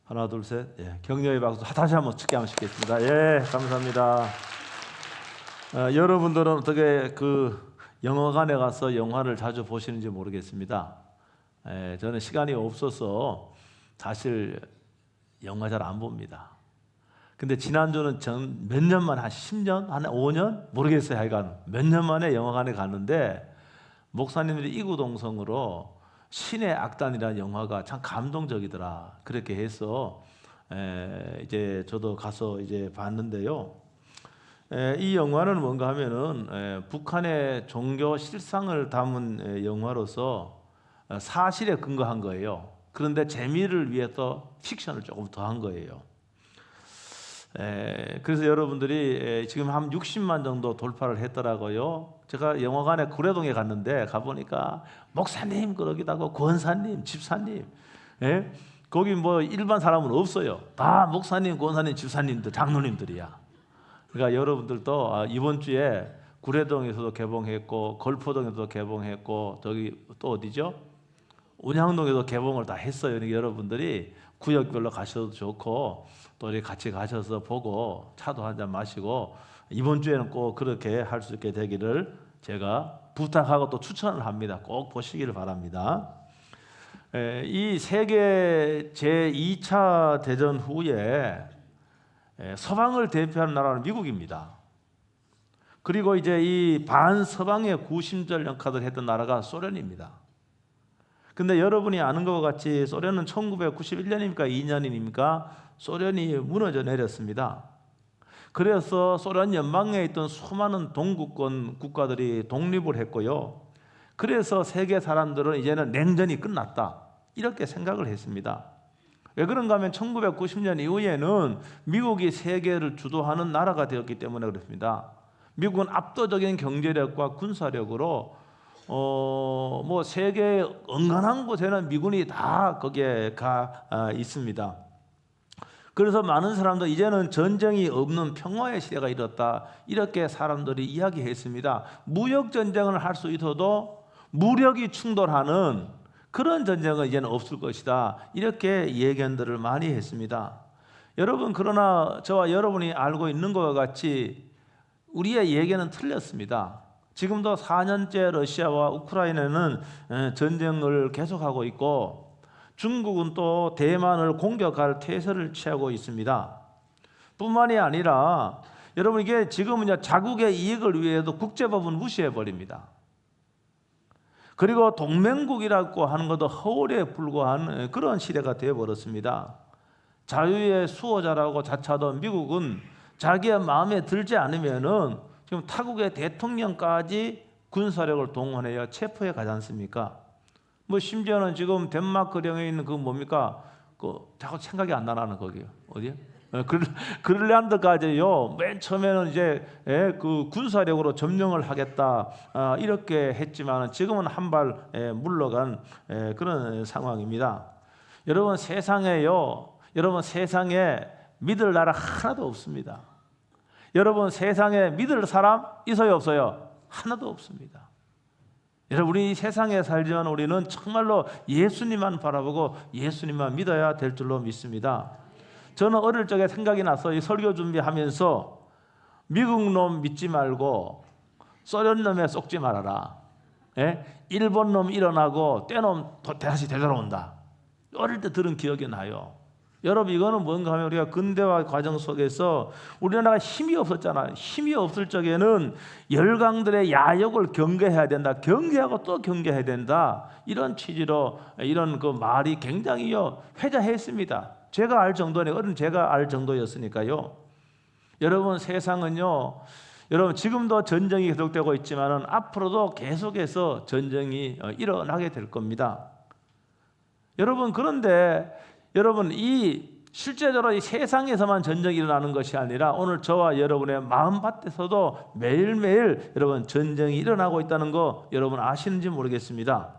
하나, 둘, 셋. 예, 격려의 박수 다시 한번 칠게 한번 뵙겠습니다. 예, 감사합니다. 여러분들은 어떻게 영화관에 가서 영화를 자주 보시는지 모르겠습니다. 저는 시간이 없어서 사실 영화 잘 안 봅니다. 근데 지난주는 몇 년 만에 한 10년? 한 5년? 모르겠어요. 하여간 몇 년 만에 영화관에 갔는데 목사님들이 이구동성으로 신의 악단이라는 영화가 참 감동적이더라. 그렇게 해서 이제 저도 가서 이제 봤는데요. 이 영화는 뭔가 하면은 북한의 종교 실상을 담은 영화로서 사실에 근거한 거예요. 그런데 재미를 위해서 픽션을 조금 더한 거예요. 그래서 여러분들이 지금 한 60만 정도 돌파를 했더라고요. 제가 영화관에 구례동에 갔는데 가보니까 목사님 그러기도 하고 권사님, 집사님, 거기 뭐 일반 사람은 없어요. 다 목사님, 권사님, 집사님들, 장로님들이야. 그러니까 여러분들도 이번 주에 구례동에서도 개봉했고 걸포동에서도 개봉했고 저기 또 어디죠? 운양동에도 개봉을 다 했어요. 그러니까 여러분들이 구역별로 가셔도 좋고 또 이렇게 같이 가셔서 보고 차도 한잔 마시고 이번 주에는 꼭 그렇게 할 수 있게 되기를 제가 부탁하고 또 추천을 합니다. 꼭 보시기를 바랍니다. 이 세계 제2차 대전 후에 서방을 대표하는 나라는 미국입니다. 그리고 이제 이 반서방의 구심절 역할을 했던 나라가 소련입니다. 근데 여러분이 아는 것과 같이 소련은 1991년입니까? 2년입니까? 소련이 무너져 내렸습니다. 그래서 소련 연방에 있던 수많은 동구권 국가들이 독립을 했고요. 그래서 세계 사람들은 이제는 냉전이 끝났다 이렇게 생각을 했습니다. 왜 그런가 하면 1990년 이후에는 미국이 세계를 주도하는 나라가 되었기 때문에 그렇습니다. 미국은 압도적인 경제력과 군사력으로 뭐 세계 언간한 곳에는 미군이 다 거기에 가 있습니다. 그래서 많은 사람들 이제는 전쟁이 없는 평화의 시대가 이뤘다 이렇게 사람들이 이야기했습니다. 무역 전쟁을 할 수 있어도 무력이 충돌하는 그런 전쟁은 이제는 없을 것이다 이렇게 예견들을 많이 했습니다. 여러분 그러나 저와 여러분이 알고 있는 것과 같이 우리의 예견은 틀렸습니다. 지금도 4년째 러시아와 우크라이나는 전쟁을 계속하고 있고 중국은 또 대만을 공격할 태세를 취하고 있습니다. 뿐만이 아니라 여러분 이게 지금은 자국의 이익을 위해서 국제법은 무시해 버립니다. 그리고 동맹국이라고 하는 것도 허울에 불과한 그런 시대가 되어버렸습니다. 자유의 수호자라고 자처하던 미국은 자기의 마음에 들지 않으면은 지금 타국의 대통령까지 군사력을 동원해야 체포해 가지 않습니까? 뭐 심지어는 지금 덴마크령에 있는 그 뭡니까? 자꾸 생각이 안 나는 거기요. 어디요? 그린란드까지요. 맨 처음에는 이제 그 군사력으로 점령을 하겠다 이렇게 했지만 지금은 한 발 물러간 그런 상황입니다. 여러분 여러분 세상에 믿을 나라 하나도 없습니다. 여러분 세상에 믿을 사람 있어요 없어요? 하나도 없습니다. 여러분 우리 세상에 살지만 우리는 정말로 예수님만 바라보고 예수님만 믿어야 될 줄로 믿습니다. 저는 어릴 적에 생각이 나서 이 설교 준비하면서 미국 놈 믿지 말고 소련 놈에 쏙지 말아라. 일본 놈 일어나고 때놈 다시 되돌아온다. 어릴 때 들은 기억이 나요. 여러분 이거는 뭔가 하면 우리가 근대화 과정 속에서 우리나라가 힘이 없었잖아요. 힘이 없을 적에는 열강들의 야욕을 경계해야 된다. 경계하고 또 경계해야 된다. 이런 취지로 이런 그 말이 굉장히 회자했습니다. 제가 알 정도는 어른 제가 알 정도였으니까요. 여러분 세상은요. 여러분 지금도 전쟁이 계속되고 있지만은 앞으로도 계속해서 전쟁이 일어나게 될 겁니다. 여러분 그런데 여러분 이 실제적으로 이 세상에서만 전쟁이 일어나는 것이 아니라 오늘 저와 여러분의 마음밭에서도 매일매일 여러분 전쟁이 일어나고 있다는 거 여러분 아시는지 모르겠습니다.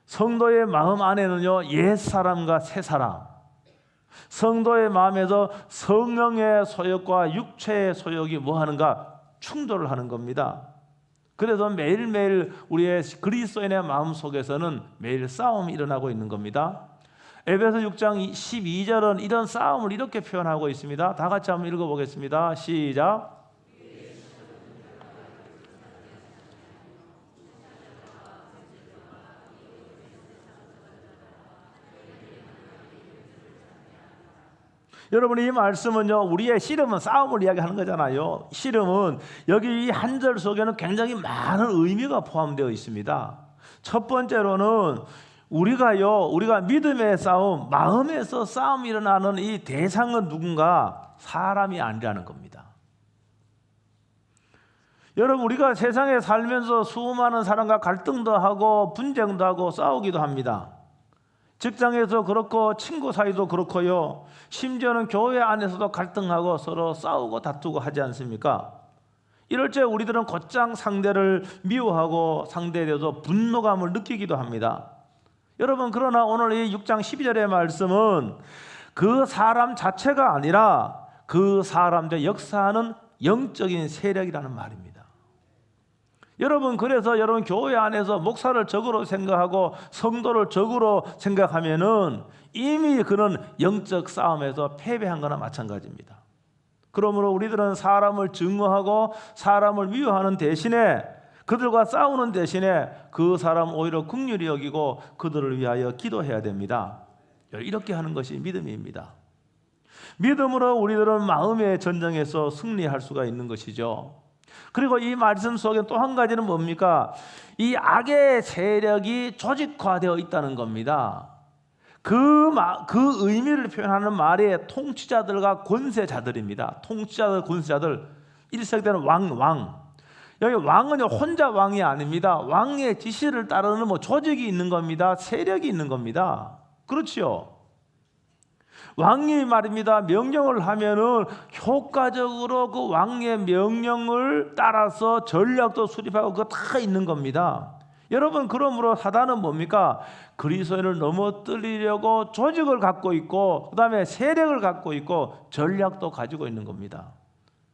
성도의 마음 안에는요 옛사람과 새사람, 성도의 마음에서 성령의 소욕과 육체의 소욕이 뭐하는가 충돌을 하는 겁니다. 그래서 매일매일 우리의 그리스도인의 마음 속에서는 매일 싸움이 일어나고 있는 겁니다. 에베소 6장 12절은 이런 싸움을 이렇게 표현하고 있습니다. 다 같이 한번 읽어보겠습니다. 시작. 여러분, 이 말씀은요, 우리의 씨름은 싸움을 이야기하는 거잖아요. 씨름은 여기 이 한 절 속에는 굉장히 많은 의미가 포함되어 있습니다. 첫 번째로는 우리가 믿음의 싸움, 마음에서 싸움이 일어나는 이 대상은 누군가 사람이 아니라는 겁니다. 여러분, 우리가 세상에 살면서 수많은 사람과 갈등도 하고 분쟁도 하고 싸우기도 합니다. 직장에서 그렇고 친구 사이도 그렇고요. 심지어는 교회 안에서도 갈등하고 서로 싸우고 다투고 하지 않습니까? 이럴 때 우리들은 곧장 상대를 미워하고 상대에 대해서 분노감을 느끼기도 합니다. 여러분, 그러나 오늘 이 6장 12절의 말씀은 그 사람 자체가 아니라 그 사람들 역사하는 영적인 세력이라는 말입니다. 여러분, 그래서 여러분 교회 안에서 목사를 적으로 생각하고 성도를 적으로 생각하면은 이미 그는 영적 싸움에서 패배한 거나 마찬가지입니다. 그러므로 우리들은 사람을 증오하고 사람을 미워하는 대신에, 그들과 싸우는 대신에 그 사람 오히려 긍휼히 여기고 그들을 위하여 기도해야 됩니다. 이렇게 하는 것이 믿음입니다. 믿음으로 우리들은 마음의 전쟁에서 승리할 수가 있는 것이죠. 그리고 이 말씀 속에 또 한 가지는 뭡니까? 이 악의 세력이 조직화되어 있다는 겁니다. 그 의미를 표현하는 말이 통치자들과 권세자들입니다. 통치자들, 권세자들, 1세기 때는 왕. 여기 왕은 혼자 왕이 아닙니다. 왕의 지시를 따르는 조직이 있는 겁니다. 세력이 있는 겁니다. 그렇지요? 왕이 말입니다. 명령을 하면은 효과적으로 그 왕의 명령을 따라서 전략도 수립하고 그거 다 있는 겁니다. 여러분, 그러므로 사단은 뭡니까? 그리스도인을 넘어뜨리려고 조직을 갖고 있고, 그 다음에 세력을 갖고 있고, 전략도 가지고 있는 겁니다.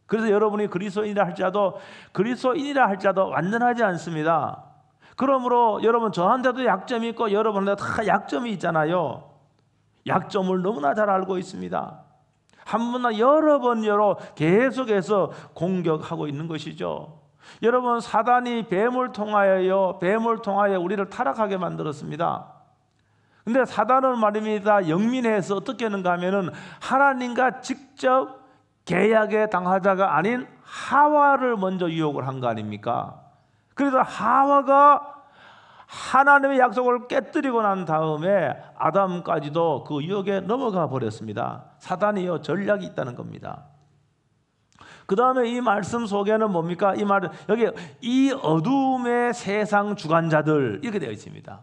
그래서 여러분이 그리스도인이라 할지라도 완전하지 않습니다. 그러므로 여러분, 저한테도 약점이 있고 여러분한테 다 약점이 있잖아요. 약점을 너무나 잘 알고 있습니다. 한 번이나 여러 번 계속해서 공격하고 있는 것이죠. 여러분, 사단이 뱀을 통하여 우리를 타락하게 만들었습니다. 근데 사단은 말입니다, 영민해서 어떻게 하는가 하면은 하나님과 직접 계약에 당하자가 아닌 하와를 먼저 유혹을 한 거 아닙니까? 그래서 하와가 하나님의 약속을 깨뜨리고 난 다음에 아담까지도 그 유혹에 넘어가 버렸습니다. 사단이요, 전략이 있다는 겁니다. 그 다음에 이 말씀 속에는 뭡니까? 이 말은 여기 이 어둠의 세상 주관자들 이렇게 되어 있습니다.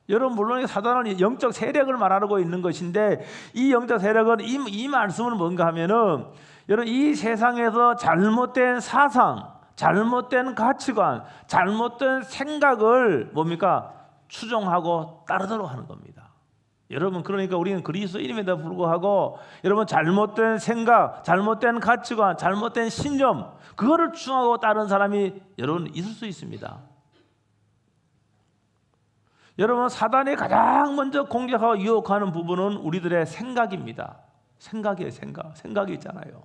여러분, 물론 사단은 영적 세력을 말하고 있는 것인데, 이 영적 세력은 이 말씀은 뭔가 하면은, 여러분, 이 세상에서 잘못된 사상, 잘못된 가치관, 잘못된 생각을 뭡니까? 추종하고 따르도록 하는 겁니다. 여러분, 그러니까 우리는 그리스도인임에도 불구하고 여러분, 잘못된 생각, 잘못된 가치관, 잘못된 신념, 그거를 추종하고 따르는 사람이 여러분 있을 수 있습니다. 여러분, 사단이 가장 먼저 공격하고 유혹하는 부분은 우리들의 생각입니다. 생각이 있잖아요.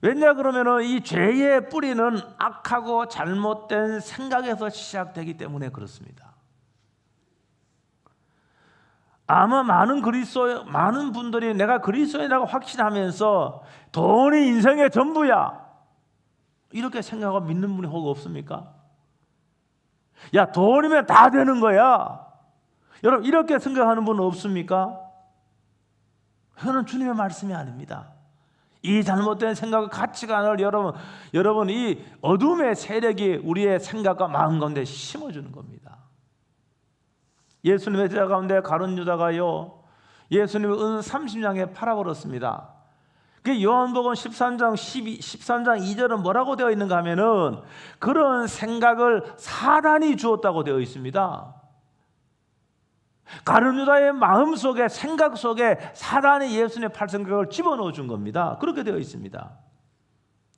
왜냐 그러면은 이 죄의 뿌리는 악하고 잘못된 생각에서 시작되기 때문에 그렇습니다. 아마 많은 분들이 내가 그리스도인이라고 확신하면서 돈이 인생의 전부야, 이렇게 생각하고 믿는 분이 혹 없습니까? 야, 돈이면 다 되는 거야, 여러분, 이렇게 생각하는 분은 없습니까? 그건 주님의 말씀이 아닙니다. 이 잘못된 생각과 가치관을 여러분 이 어둠의 세력이 우리의 생각과 마음 가운데 심어주는 겁니다. 예수님의 제자 가운데 가룟 유다가요, 예수님을 은 30냥에 팔아버렸습니다. 그 요한복음 13장 2절은 뭐라고 되어 있는가 하면은 그런 생각을 사단이 주었다고 되어 있습니다. 가룟 유다의 마음 속에, 생각 속에 사단이 예수님의 팔 생각을 집어넣어 준 겁니다. 그렇게 되어 있습니다.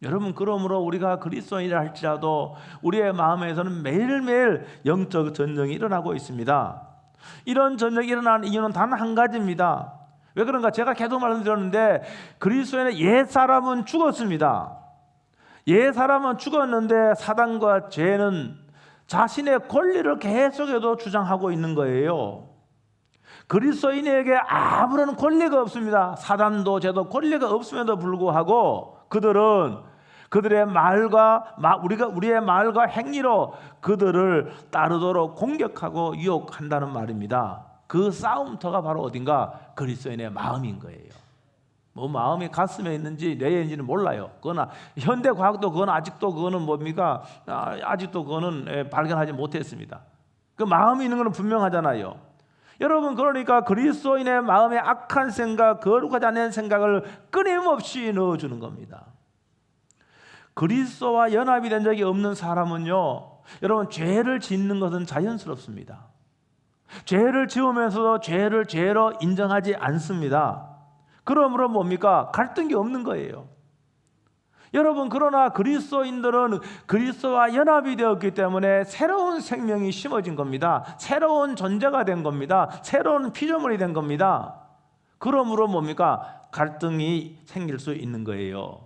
여러분, 그러므로 우리가 그리스도인이라 할지라도 우리의 마음에서는 매일매일 영적 전쟁이 일어나고 있습니다. 이런 전쟁이 일어나는 이유는 단 한 가지입니다. 왜 그런가? 제가 계속 말씀드렸는데 그리스도인의 옛사람은 죽었습니다. 옛사람은 죽었는데 사단과 죄는 자신의 권리를 계속해서 주장하고 있는 거예요. 그리스도인에게 아무런 권리가 없습니다. 사단도 죄도 권리가 없음에도 불구하고 그들은 그들의 말과 우리의 말과 행위로 그들을 따르도록 공격하고 유혹한다는 말입니다. 그 싸움터가 바로 어딘가? 그리스도인의 마음인 거예요. 뭐 마음이 가슴에 있는지 뇌에 있는지는 몰라요. 그거나 현대 과학도 그건 아직도 그거는 뭡니까? 아직도 그거는 발견하지 못했습니다. 그 마음이 있는 것은 분명하잖아요. 여러분, 그러니까 그리스도인의 마음에 악한 생각, 거룩하지 않은 생각을 끊임없이 넣어주는 겁니다. 그리스도와 연합이 된 적이 없는 사람은요, 여러분, 죄를 짓는 것은 자연스럽습니다. 죄를 지으면서도 죄를 죄로 인정하지 않습니다. 그러므로 뭡니까? 갈등이 없는 거예요. 여러분, 그러나 그리스도인들은 그리스도와 연합이 되었기 때문에 새로운 생명이 심어진 겁니다. 새로운 존재가 된 겁니다. 새로운 피조물이 된 겁니다. 그러므로 뭡니까? 갈등이 생길 수 있는 거예요.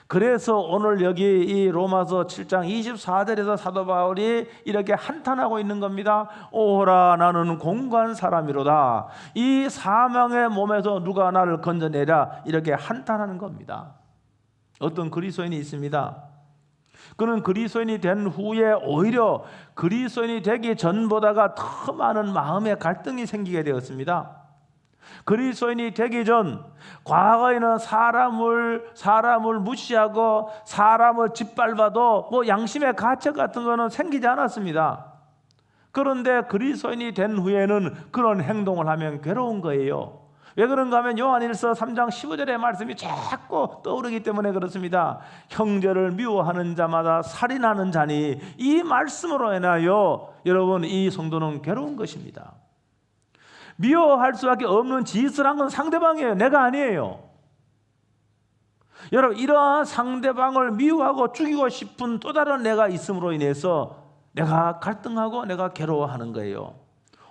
그래서 오늘 여기 이 로마서 7장 24절에서 사도 바울이 이렇게 한탄하고 있는 겁니다. 오라, 나는 공고한 사람이로다. 이 사망의 몸에서 누가 나를 건져내랴. 이렇게 한탄하는 겁니다. 어떤 그리스도인이 있습니다. 그는 그리스도인이 된 후에 오히려 그리스도인이 되기 전보다가 더 많은 마음의 갈등이 생기게 되었습니다. 그리스도인이 되기 전 과거에는 사람을 무시하고 사람을 짓밟아도 뭐 양심의 가책 같은 거는 생기지 않았습니다. 그런데 그리스도인이 된 후에는 그런 행동을 하면 괴로운 거예요. 왜 그런가 하면 요한일서 3장 15절의 말씀이 자꾸 떠오르기 때문에 그렇습니다. 형제를 미워하는 자마다 살인하는 자니, 이 말씀으로 인하여 여러분, 이 성도는 괴로운 것입니다. 미워할 수밖에 없는 짓을 한 건 상대방이에요. 내가 아니에요. 여러분, 이러한 상대방을 미워하고 죽이고 싶은 또 다른 내가 있음으로 인해서 내가 갈등하고 내가 괴로워하는 거예요.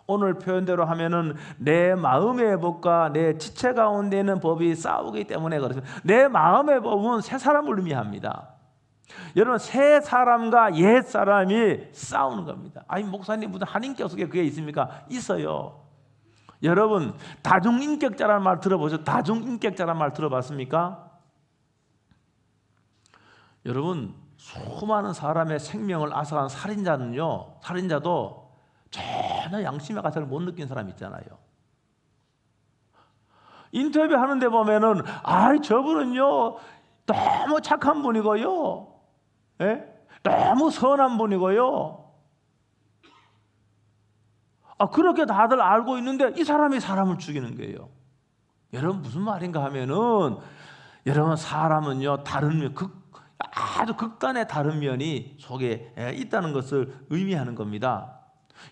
오늘 표현대로 하면은 내 마음의 법과 내 지체 가운데 있는 법이 싸우기 때문에 그렇습니다. 내 마음의 법은 새 사람을 의미합니다. 여러분, 새 사람과 옛 사람이 싸우는 겁니다. 아니, 목사님 무슨 한인격 속에 그게 있습니까? 있어요. 여러분, 다중인격자라는 말 들어보셨어요? 다중인격자라는 말 들어봤습니까? 여러분, 수많은 사람의 생명을 앗아간 살인자도 전혀 양심의 가책을 못 느낀 사람 있잖아요. 인터뷰 하는데 보면은, 저분은요 너무 착한 분이고요, 너무 선한 분이고요, 그렇게 다들 알고 있는데 이 사람이 사람을 죽이는 거예요. 여러분, 무슨 말인가 하면은, 여러분, 사람은요 아주 극단의 다른 면이 속에 있다는 것을 의미하는 겁니다.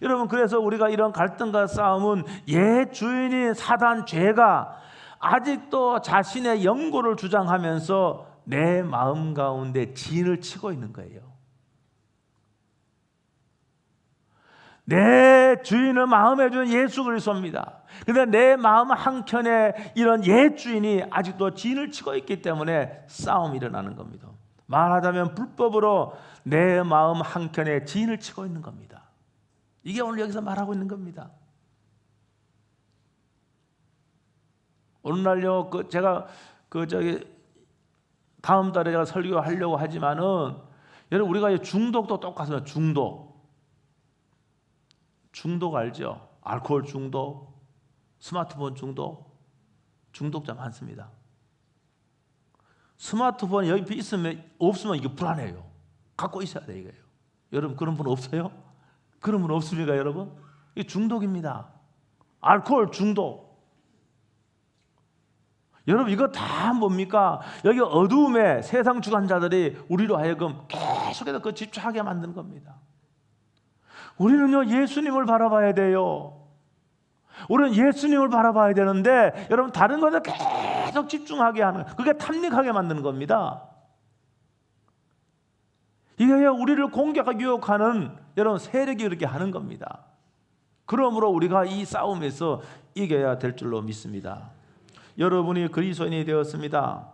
여러분, 그래서 우리가 이런 갈등과 싸움은 옛 주인인 사단 죄가 아직도 자신의 영고를 주장하면서 내 마음 가운데 진을 치고 있는 거예요. 내 주인은 마음의 주인 예수 그리스도입니다. 그런데 내 마음 한켠에 이런 옛 주인이 아직도 진을 치고 있기 때문에 싸움이 일어나는 겁니다. 말하자면 불법으로 내 마음 한켠에 진을 치고 있는 겁니다. 이게 오늘 여기서 말하고 있는 겁니다. 오늘날요, 제가 다음 달에 제가 설교하려고 하지만은, 여러분, 우리가 중독도 똑같습니다. 중독 알죠? 알코올 중독, 스마트폰 중독, 중독자 많습니다. 스마트폰 옆에 없으면 이게 불안해요. 갖고 있어야 돼, 이거예요. 여러분, 그런 분 없어요? 그런 분 없습니까, 여러분? 이게 중독입니다. 알코올 중독. 여러분, 이거 다 뭡니까? 여기 어두움에 세상 주관자들이 우리로 하여금 계속해서 그 집착하게 만드는 겁니다. 우리는요, 예수님을 바라봐야 돼요. 우리는 예수님을 바라봐야 되는데, 여러분, 다른 것에 계속 집중하게 하는, 그게 탐닉하게 만드는 겁니다. 이게 우리를 공격하고 유혹하는 여러분 세력이 그렇게 하는 겁니다. 그러므로 우리가 이 싸움에서 이겨야 될 줄로 믿습니다. 여러분이 그리스도인이 되었습니다.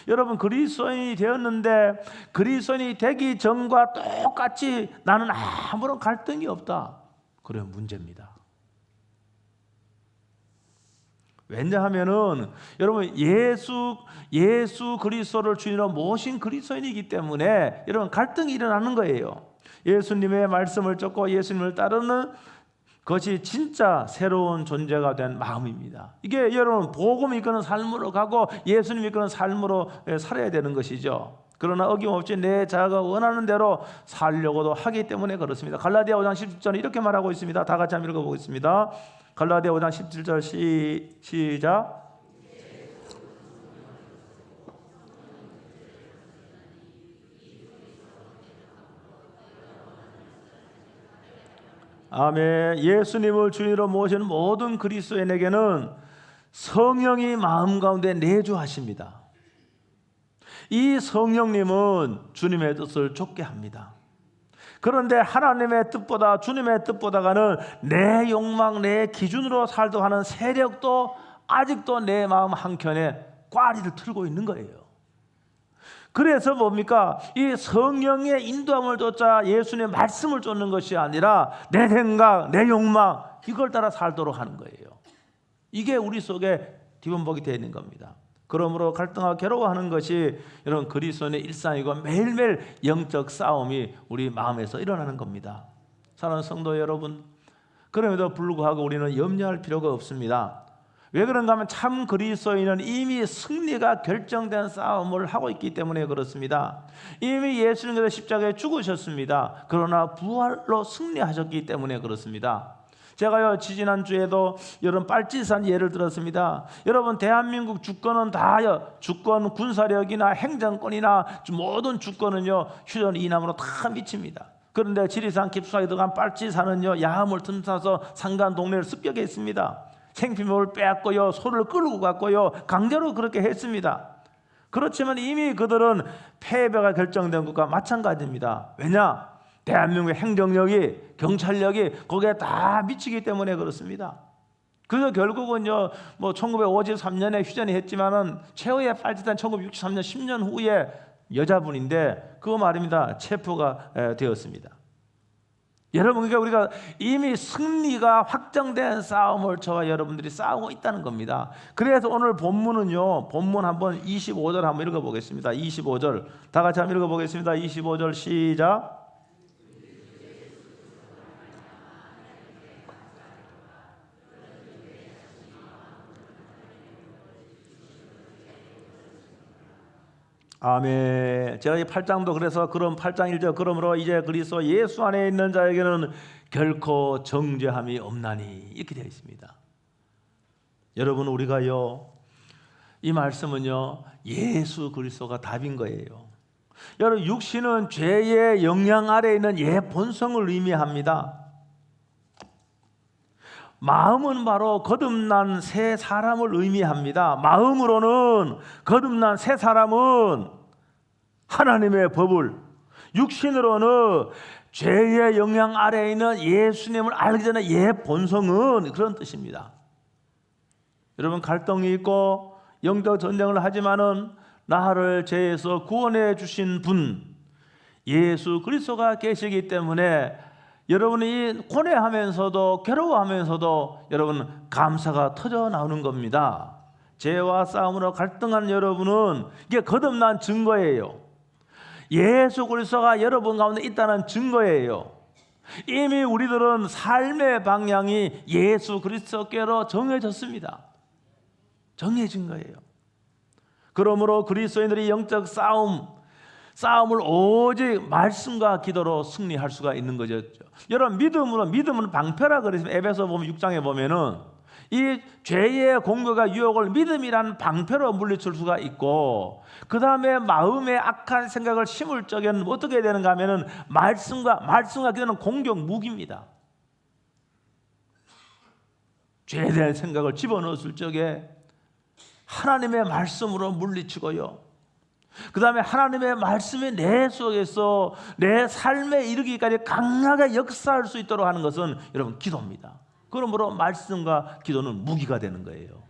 여러분 그리스도인이 되었는데 그리스도인이 되기 전과 똑같이 나는 아무런 갈등이 없다. 그러면 문제입니다. 왜냐하면은 여러분 예수 그리스도를 주인으로 모신 그리스도인이기 때문에 여러분 갈등이 일어나는 거예요. 예수님의 말씀을 쫓고 예수님을 따르는 그것이 진짜 새로운 존재가 된 마음입니다. 이게 여러분 복음이 이끄는 삶으로 가고 예수님이 이끄는 삶으로 살아야 되는 것이죠. 그러나 어김없이 내 자아가 원하는 대로 살려고도 하기 때문에 그렇습니다. 갈라디아 5장 17절은 이렇게 말하고 있습니다. 다 같이 한번 읽어보겠습니다. 갈라디아 5장 17절 시작. 아멘. 예수님을 주인으로 모신 모든 그리스도인에게는 성령이 마음 가운데 내주하십니다. 이 성령님은 주님의 뜻을 좇게 합니다. 그런데 하나님의 뜻보다 주님의 뜻보다가는 내 욕망, 내 기준으로 살도록 하는 세력도 아직도 내 마음 한켠에 꽈리를 틀고 있는 거예요. 그래서 뭡니까? 이 성령의 인도함을 쫓아 예수님의 말씀을 쫓는 것이 아니라 내 생각, 내 욕망 이걸 따라 살도록 하는 거예요. 이게 우리 속에 뒤범벅이 되어 있는 겁니다. 그러므로 갈등하고 괴로워하는 것이 여러분 그리스도인의 일상이고 매일매일 영적 싸움이 우리 마음에서 일어나는 겁니다. 사랑하는 성도 여러분, 그럼에도 불구하고 우리는 염려할 필요가 없습니다. 왜 그런가 하면 참 그리스도인은 이미 승리가 결정된 싸움을 하고 있기 때문에 그렇습니다. 이미 예수님께서 십자가에 죽으셨습니다. 그러나 부활로 승리하셨기 때문에 그렇습니다. 제가요 지지난주에도 여러분 빨치산 예를 들었습니다. 여러분 대한민국 주권은 다요 주권 군사력이나 행정권이나 모든 주권은요 휴전 이남으로 다 미칩니다. 그런데 지리산 깊숙하게 들어간 빨치산은요 야함을 틈타서 산간 동네를 습격했습니다. 생피물을 빼앗고요 소를 끌고 갔고요 강제로 그렇게 했습니다. 그렇지만 이미 그들은 패배가 결정된 것과 마찬가지입니다. 왜냐? 대한민국의 행정력이 경찰력이 거기에 다 미치기 때문에 그렇습니다. 그래서 결국은요 뭐 1953년에 휴전이 했지만은 최후의 빨치산 1963년 10년 후에 여자분인데 그거 말입니다. 체포가 되었습니다. 여러분 그러니까 우리가 이미 승리가 확정된 싸움을 저와 여러분들이 싸우고 있다는 겁니다. 그래서 오늘 본문은요 본문 한번 25절 한번 읽어보겠습니다. 25절 다 같이 한번 읽어보겠습니다. 25절 시작. 아멘. 제가 이 8장도 그래서 그럼 8장 1절 그러므로 이제 그리스도 예수 안에 있는 자에게는 결코 정죄함이 없나니 이렇게 되어 있습니다. 여러분 우리가요 이 말씀은요 예수 그리스도가 답인 거예요. 여러분 육신은 죄의 영향 아래에 있는 옛 본성을 의미합니다. 마음은 바로 거듭난 새 사람을 의미합니다. 마음으로는 거듭난 새 사람은 하나님의 법을, 육신으로는 죄의 영향 아래에 있는 예수님을 알기 전에 옛 본성은 그런 뜻입니다. 여러분 갈등이 있고 영적 전쟁을 하지만은 나를 죄에서 구원해 주신 분 예수 그리스도가 계시기 때문에 여러분이 고뇌하면서도 괴로워하면서도 여러분 감사가 터져 나오는 겁니다. 죄와 싸움으로 갈등한 여러분은 이게 거듭난 증거예요. 예수 그리스도가 여러분 가운데 있다는 증거예요. 이미 우리들은 삶의 방향이 예수 그리스도께로 정해졌습니다. 정해진 거예요. 그러므로 그리스도인들이 영적 싸움을 오직 말씀과 기도로 승리할 수가 있는 거죠. 여러분 믿음은 방패라 그랬습니다. 에베소 보면 6장에 보면은 이 죄의 공격과 유혹을 믿음이라는 방패로 물리칠 수가 있고 그 다음에 마음의 악한 생각을 심을 적에는 어떻게 되는가 하면은 말씀과 기도는 공격 무기입니다. 죄에 대한 생각을 집어넣었을 적에 하나님의 말씀으로 물리치고요. 그 다음에 하나님의 말씀이 내 속에서 내 삶에 이르기까지 강하게 역사할 수 있도록 하는 것은 여러분 기도입니다. 그러므로 말씀과 기도는 무기가 되는 거예요.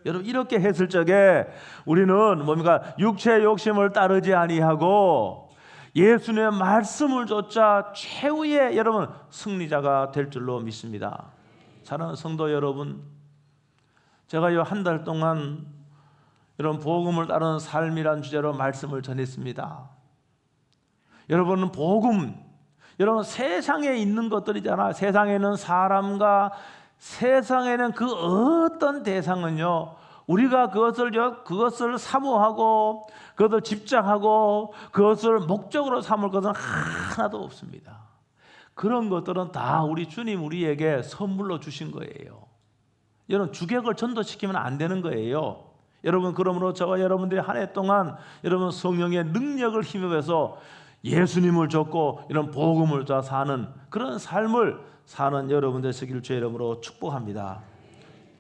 여러분 이렇게 했을 적에 우리는 뭡니까? 육체의 욕심을 따르지 아니하고 예수님의 말씀을 좇아 최후의 여러분 승리자가 될 줄로 믿습니다. 사랑하는 성도 여러분, 제가 이 한 달 동안 여러분 복음을 따르는 삶이란 주제로 말씀을 전했습니다. 여러분은 복음, 여러분 세상에 있는 것들이잖아. 세상에는 사람과 세상에는 그 어떤 대상은요, 우리가 그것을 사모하고 그것을 집착하고 그것을 목적으로 삼을 것은 하나도 없습니다. 그런 것들은 다 우리 주님 우리에게 선물로 주신 거예요. 여러분 주객을 전도시키면 안 되는 거예요. 여러분 그러므로 저와 여러분들이 한 해 동안 여러분 성령의 능력을 힘입어서 예수님을 좇고 이런 복음을 다 사는 그런 삶을 사는 여러분들 되시기를 주의 이름으로 축복합니다.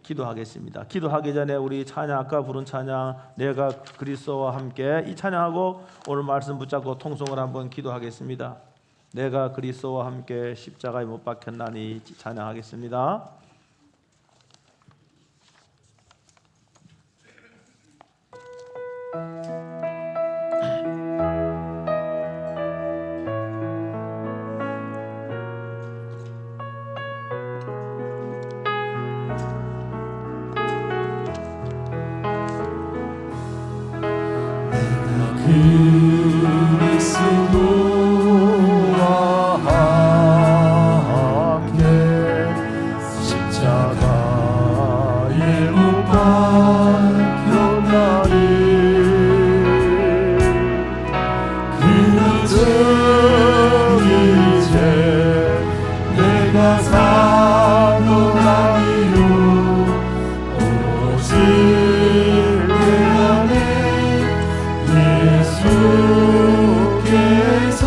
기도하겠습니다. 기도하기 전에 우리 찬양, 아까 부른 찬양 내가 그리스도와 함께, 이 찬양하고 오늘 말씀 붙잡고 통성을 한번 기도하겠습니다. 내가 그리스도와 함께 십자가에 못 박혔나니 찬양하겠습니다. 그리스도와 함께 십자가에 못 박혔나니 그것은 이제 내가 산 것 아니요 오직 내 안에 예수께서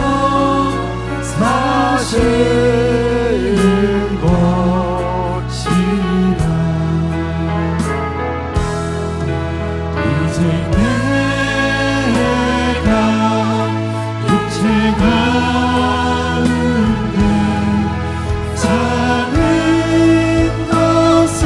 사신 것이라. 이제 내가 육체 가운데 사는 것은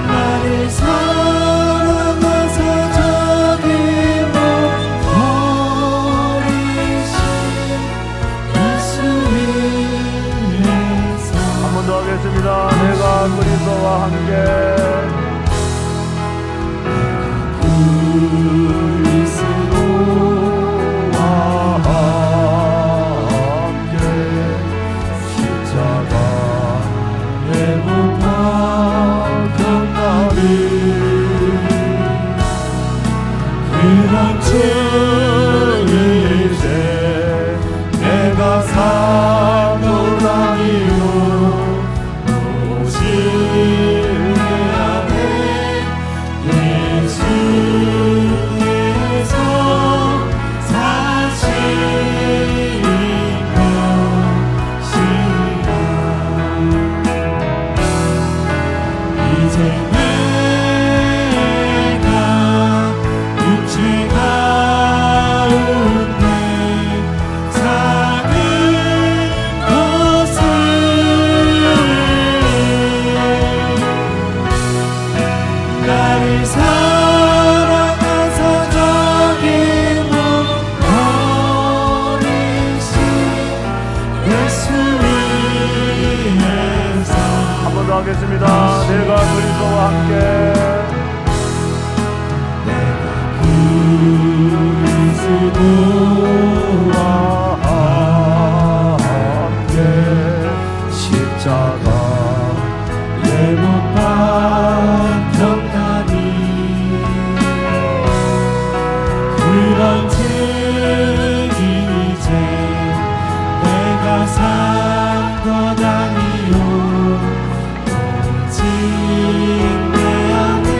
나를 사랑하사 저기 못 버리신 예수님에서. 한 번 더 하겠습니다. 내가 그리스도와 함께, 그리스도와 함께 십자가에 못 박혔나니 그런즉 이제 내가 산 것 아니요 오직 내 안에 예수께서 사신 것이라. 이제 내가 육체 가운데 사는 것은 나를 사랑하사 저기 못 버리신 예수님에서. 한 번 더 하겠습니다. 내가 그리스도와 함께, 그리스도와 함께 십자가에 못 박혔나니 그런즉 이제 내가 산 것 아니요 오직 내 안에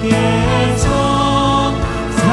예수께서 사신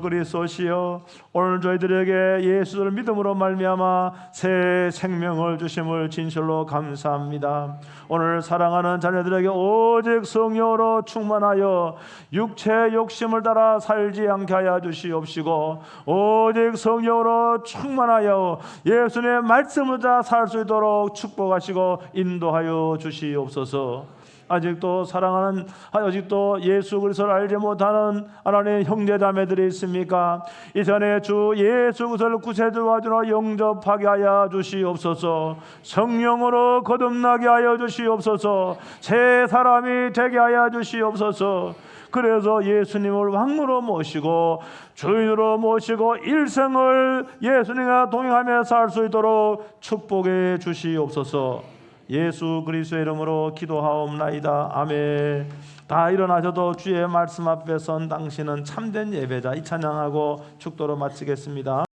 그리스도시여, 오늘 저희들에게 예수를 믿음으로 말미암아 새 생명을 주심을 진실로 감사합니다. 오늘 사랑하는 자녀들에게 오직 성령으로 충만하여 육체의 욕심을 따라 살지 않게 하여 주시옵시고, 오직 성령으로 충만하여 예수님의 말씀을 따라 살 수 있도록 축복하시고 인도하여 주시옵소서. 아직도 예수 그리스도를 알지 못하는 하나님의 형제 자매들이 있습니까? 이 시간에 주 예수 그리스도를 구세주와 주로 영접하게 하여 주시옵소서. 성령으로 거듭나게 하여 주시옵소서. 새 사람이 되게 하여 주시옵소서. 그래서 예수님을 왕으로 모시고 주인으로 모시고 일생을 예수님과 동행하며 살 수 있도록 축복해 주시옵소서. 예수 그리스도의 이름으로 기도하옵나이다. 아멘. 다 일어나셔도 주의 말씀 앞에 선 당신은 참된 예배자. 이 찬양하고 축도로 마치겠습니다.